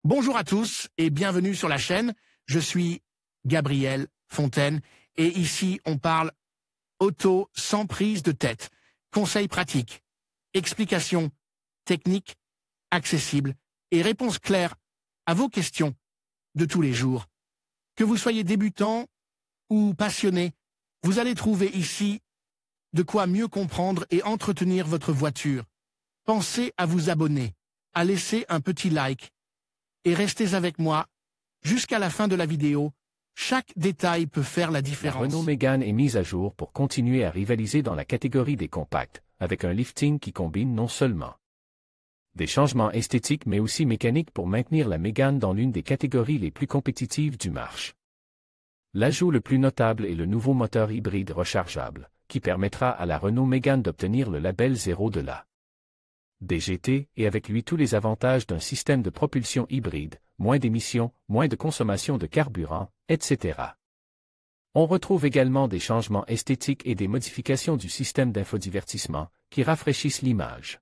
Bonjour à tous et bienvenue sur la chaîne. Je suis Gabriel Fontaine et ici on parle auto sans prise de tête. Conseils pratiques, explications techniques, accessibles et réponses claires à vos questions de tous les jours. Que vous soyez débutant ou passionné, vous allez trouver ici de quoi mieux comprendre et entretenir votre voiture. Pensez à vous abonner, à laisser un petit like et restez avec moi jusqu'à la fin de la vidéo. Chaque détail peut faire la différence. La Renault Mégane est mise à jour pour continuer à rivaliser dans la catégorie des compacts, avec un lifting qui combine non seulement des changements esthétiques mais aussi mécaniques pour maintenir la Mégane dans l'une des catégories les plus compétitives du marché. L'ajout le plus notable est le nouveau moteur hybride rechargeable, qui permettra à la Renault Mégane d'obtenir le label 0 de la DGT et avec lui tous les avantages d'un système de propulsion hybride, moins d'émissions, moins de consommation de carburant, etc. On retrouve également des changements esthétiques et des modifications du système d'infodivertissement qui rafraîchissent l'image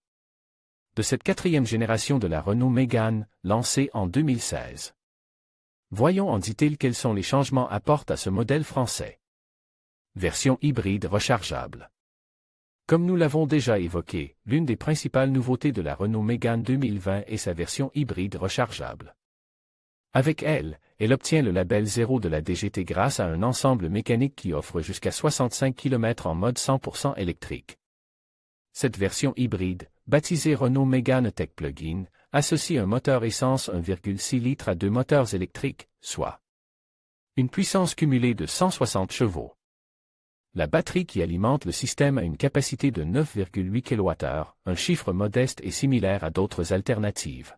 de cette quatrième génération de la Renault Mégane, lancée en 2016. Voyons en détail quels sont les changements apportés à ce modèle français. Version hybride rechargeable. Comme nous l'avons déjà évoqué, l'une des principales nouveautés de la Renault Mégane 2020 est sa version hybride rechargeable. Avec elle, elle obtient le label 0 de la DGT grâce à un ensemble mécanique qui offre jusqu'à 65 km en mode 100% électrique. Cette version hybride, baptisée Renault Mégane Tech Plug-in, associe un moteur essence 1,6 litres à deux moteurs électriques, soit une puissance cumulée de 160 chevaux. La batterie qui alimente le système a une capacité de 9,8 kWh, un chiffre modeste et similaire à d'autres alternatives.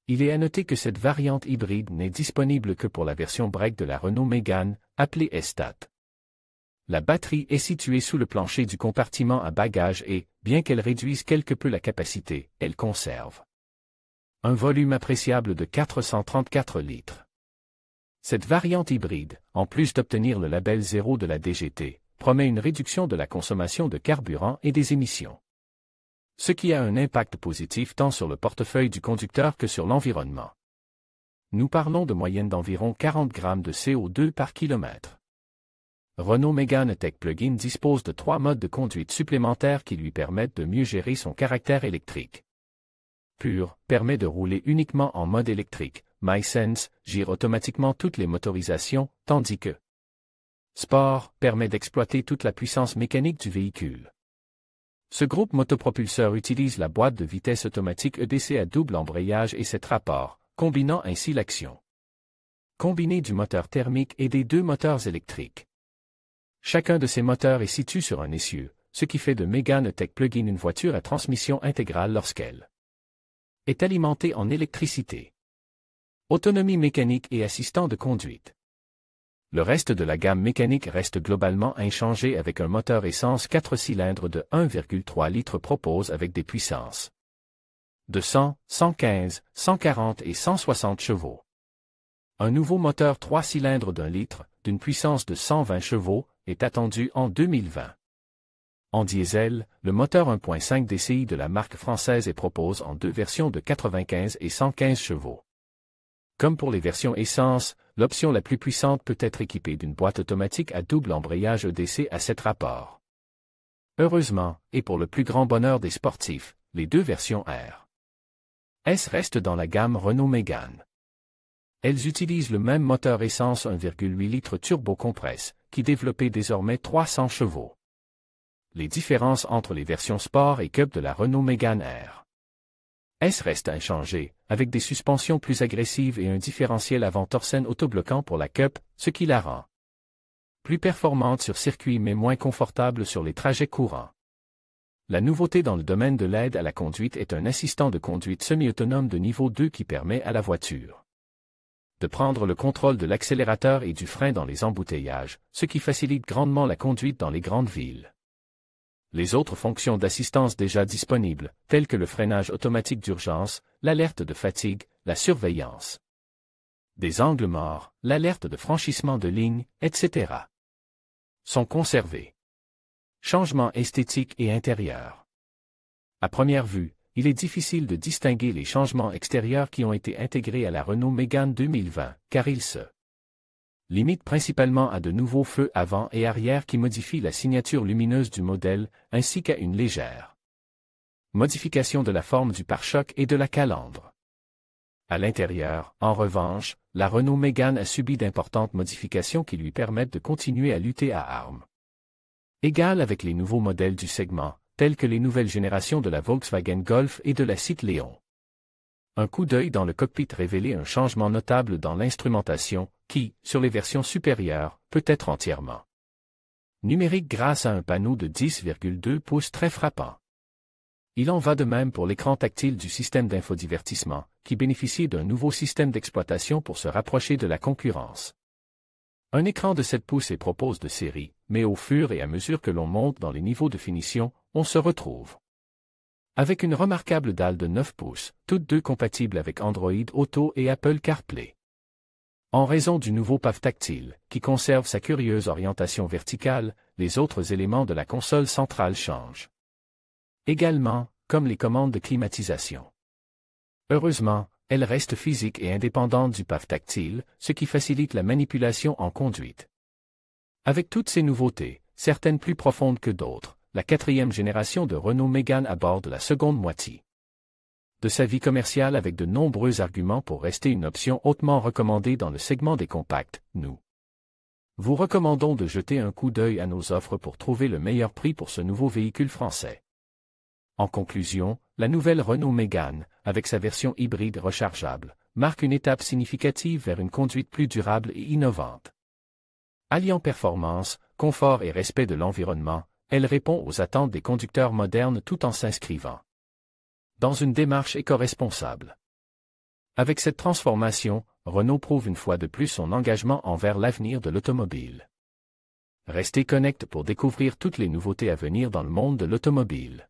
Il est à noter que cette variante hybride n'est disponible que pour la version break de la Renault Mégane, appelée S-Stat. La batterie est située sous le plancher du compartiment à bagages et, bien qu'elle réduise quelque peu la capacité, elle conserve un volume appréciable de 434 litres. Cette variante hybride, en plus d'obtenir le label 0 de la DGT, promet une réduction de la consommation de carburant et des émissions. Ce qui a un impact positif tant sur le portefeuille du conducteur que sur l'environnement. Nous parlons de moyenne d'environ 40 grammes de CO2 par kilomètre. Renault Mégane Tech Plug-in dispose de 3 modes de conduite supplémentaires qui lui permettent de mieux gérer son caractère électrique. Pur permet de rouler uniquement en mode électrique. MySense gère automatiquement toutes les motorisations, tandis que Sport permet d'exploiter toute la puissance mécanique du véhicule. Ce groupe motopropulseur utilise la boîte de vitesse automatique EDC à double embrayage et 7 rapports, combinant ainsi l'action combinée du moteur thermique et des deux moteurs électriques. Chacun de ces moteurs est situé sur un essieu, ce qui fait de Mégane Tech Plug-in une voiture à transmission intégrale lorsqu'elle est alimentée en électricité. Autonomie mécanique et assistant de conduite. Le reste de la gamme mécanique reste globalement inchangé avec un moteur essence 4 cylindres de 1,3 litres propose avec des puissances de 100, 115, 140 et 160 chevaux. Un nouveau moteur 3 cylindres d'1 litre, d'une puissance de 120 chevaux, est attendu en 2020. En diesel, le moteur 1.5 DCI de la marque française est propose en deux versions de 95 et 115 chevaux. Comme pour les versions essence, l'option la plus puissante peut être équipée d'une boîte automatique à double embrayage EDC à 7 rapports. Heureusement, et pour le plus grand bonheur des sportifs, les deux versions R S restent dans la gamme Renault Mégane. Elles utilisent le même moteur essence 1,8 litres turbo-compresse, qui développait désormais 300 chevaux. Les différences entre les versions Sport et Cup de la Renault Mégane R S restent inchangées, avec des suspensions plus agressives et un différentiel avant Torsen autobloquant pour la Cup, ce qui la rend plus performante sur circuit mais moins confortable sur les trajets courants. La nouveauté dans le domaine de l'aide à la conduite est un assistant de conduite semi-autonome de niveau 2 qui permet à la voiture de prendre le contrôle de l'accélérateur et du frein dans les embouteillages, ce qui facilite grandement la conduite dans les grandes villes. Les autres fonctions d'assistance déjà disponibles, telles que le freinage automatique d'urgence, l'alerte de fatigue, la surveillance des angles morts, l'alerte de franchissement de ligne, etc., sont conservées. Changements esthétiques et intérieurs. À première vue, il est difficile de distinguer les changements extérieurs qui ont été intégrés à la Renault Mégane 2020, car ils se limitent principalement à de nouveaux feux avant et arrière qui modifient la signature lumineuse du modèle, ainsi qu'à une légère modification de la forme du pare-choc et de la calandre. À l'intérieur, en revanche, la Renault Mégane a subi d'importantes modifications qui lui permettent de continuer à lutter à armes égales avec les nouveaux modèles du segment, tels que les nouvelles générations de la Volkswagen Golf et de la Citléon. Un coup d'œil dans le cockpit révélait un changement notable dans l'instrumentation, qui, sur les versions supérieures, peut être entièrement numérique grâce à un panneau de 10,2 pouces très frappant. Il en va de même pour l'écran tactile du système d'infodivertissement, qui bénéficie d'un nouveau système d'exploitation pour se rapprocher de la concurrence. Un écran de 7 pouces est propose de série, mais au fur et à mesure que l'on monte dans les niveaux de finition, on se retrouve avec une remarquable dalle de 9 pouces, toutes deux compatibles avec Android Auto et Apple CarPlay. En raison du nouveau PAV tactile, qui conserve sa curieuse orientation verticale, les autres éléments de la console centrale changent également, comme les commandes de climatisation. Heureusement, elles restent physiques et indépendantes du PAV tactile, ce qui facilite la manipulation en conduite. Avec toutes ces nouveautés, certaines plus profondes que d'autres, la 4e génération de Renault Mégane aborde la seconde moitié de sa vie commerciale avec de nombreux arguments pour rester une option hautement recommandée dans le segment des compacts. Nous vous recommandons de jeter un coup d'œil à nos offres pour trouver le meilleur prix pour ce nouveau véhicule français. En conclusion, la nouvelle Renault Mégane, avec sa version hybride rechargeable, marque une étape significative vers une conduite plus durable et innovante. Alliant performance, confort et respect de l'environnement, elle répond aux attentes des conducteurs modernes tout en s'inscrivant dans une démarche éco-responsable. Avec cette transformation, Renault prouve une fois de plus son engagement envers l'avenir de l'automobile. Restez connectés pour découvrir toutes les nouveautés à venir dans le monde de l'automobile.